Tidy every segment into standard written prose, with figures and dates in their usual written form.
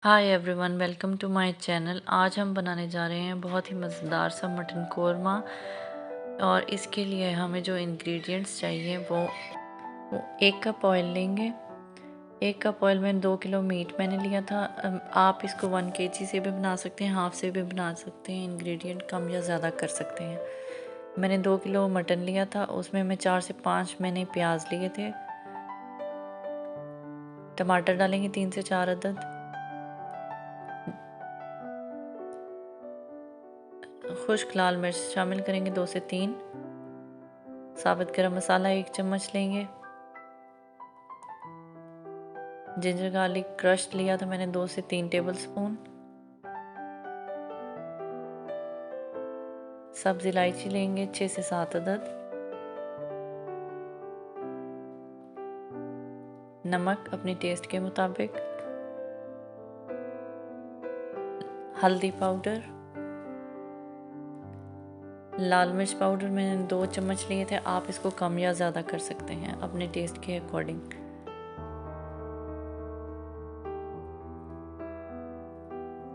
Hi everyone, welcome to my channel. आज हम बनाने जा रहे हैं बहुत ही मज़ेदार सा मटन कोरमा। और इसके लिए हमें जो इंग्रेडिएंट्स चाहिए वो 1 कप ऑयल लेंगे। 1 कप ऑयल में 2 किलो मीट मैंने लिया था। आप इसको 1 केजी से भी बना सकते हैं, हाफ से भी बना सकते हैं। इंग्रेडिएंट कम या ज़्यादा कर सकते हैं। मैंने 2 किलो मटन लिया था, उसमें मैं 4 से 5 मैंने प्याज लिए थे। टमाटर डालेंगे 3 से 4 अदद। खुश्क लाल मिर्च शामिल करेंगे 2 से 3। साबुत गरम मसाला 1 चम्मच लेंगे। जिंजर गार्लिक क्रश लिया था मैंने 2 से 3 टेबल स्पून। सब्ज इलायची लेंगे 6 से 7 अदद। नमक अपने टेस्ट के मुताबिक। हल्दी पाउडर। लाल मिर्च पाउडर मैंने 2 चम्मच लिए थे। आप इसको कम या ज़्यादा कर सकते हैं अपने टेस्ट के अकॉर्डिंग।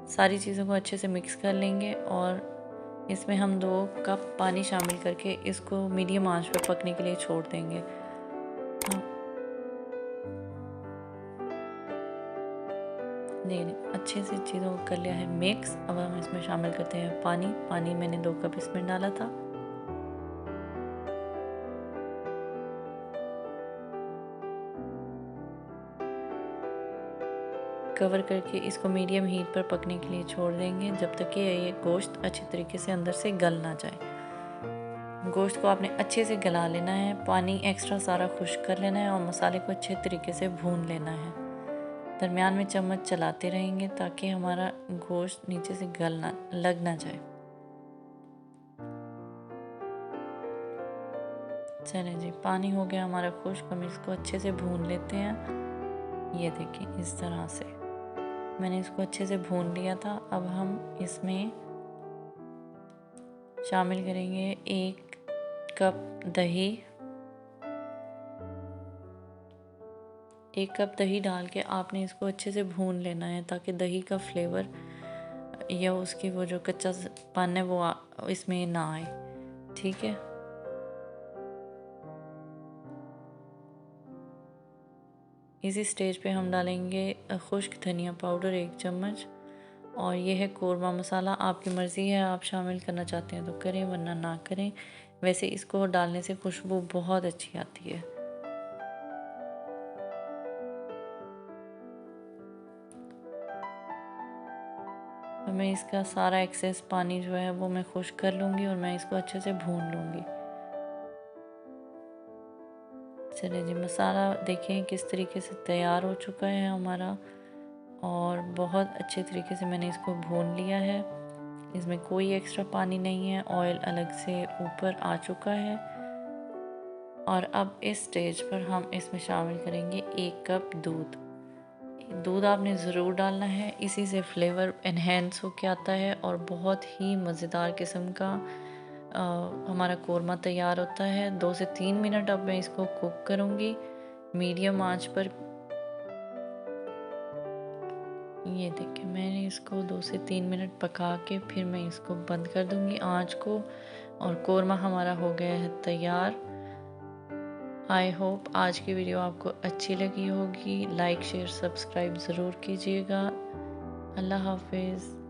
सारी चीज़ों को अच्छे से मिक्स कर लेंगे और इसमें हम 2 कप पानी शामिल करके इसको मीडियम आंच पर पकने के लिए छोड़ देंगे। नहीं, अच्छे से चीज़ों को कर लिया है मिक्स। अब हम इसमें शामिल करते हैं पानी मैंने 2 कप इसमें डाला था। कवर करके इसको मीडियम हीट पर पकने के लिए छोड़ देंगे जब तक कि ये गोश्त अच्छे तरीके से अंदर से गल ना जाए। गोश्त को आपने अच्छे से गला लेना है, पानी एक्स्ट्रा सारा खुश्क कर लेना है और मसाले को अच्छे तरीके से भून लेना है। दरमियान में चम्मच चलाते रहेंगे ताकि हमारा गोश्त नीचे से लग ना जाए। चलें जी, पानी हो गया हमारा खुश्क। हम इसको अच्छे से भून लेते हैं। ये देखिए इस तरह से मैंने इसको अच्छे से भून लिया था। अब हम इसमें शामिल करेंगे 1 कप दही। 1 कप दही डाल के आपने इसको अच्छे से भून लेना है ताकि दही का फ्लेवर या उसकी वो जो कच्चा पन है वो इसमें ना आए। ठीक है, इसी स्टेज पे हम डालेंगे खुश्क धनिया पाउडर 1 चम्मच। और ये है कोरमा मसाला। आपकी मर्ज़ी है, आप शामिल करना चाहते हैं तो करें वरना ना करें। वैसे इसको डालने से खुशबू बहुत अच्छी आती है। और मैं इसका सारा एक्सेस पानी जो है वो मैं खुश्क कर लूँगी और मैं इसको अच्छे से भून लूँगी। चलिए जी, मसाला देखें किस तरीके से तैयार हो चुका है हमारा और बहुत अच्छे तरीके से मैंने इसको भून लिया है। इसमें कोई एक्स्ट्रा पानी नहीं है, ऑयल अलग से ऊपर आ चुका है। और अब इस स्टेज पर हम इसमें शामिल करेंगे 1 कप दूध। दूध आपने ज़रूर डालना है, इसी से फ्लेवर एनहेंस होके आता है और बहुत ही मज़ेदार किस्म का हमारा कोरमा तैयार होता है। 2 से 3 मिनट अब मैं इसको कुक करूँगी मीडियम आंच पर। ये देखिए मैंने इसको 2 से 3 मिनट पका के फिर मैं इसको बंद कर दूँगी आंच को और कोरमा हमारा हो गया है तैयार। आई होप आज की वीडियो आपको अच्छी लगी होगी। लाइक शेयर सब्सक्राइब ज़रूर कीजिएगा। अल्लाह हाफिज़।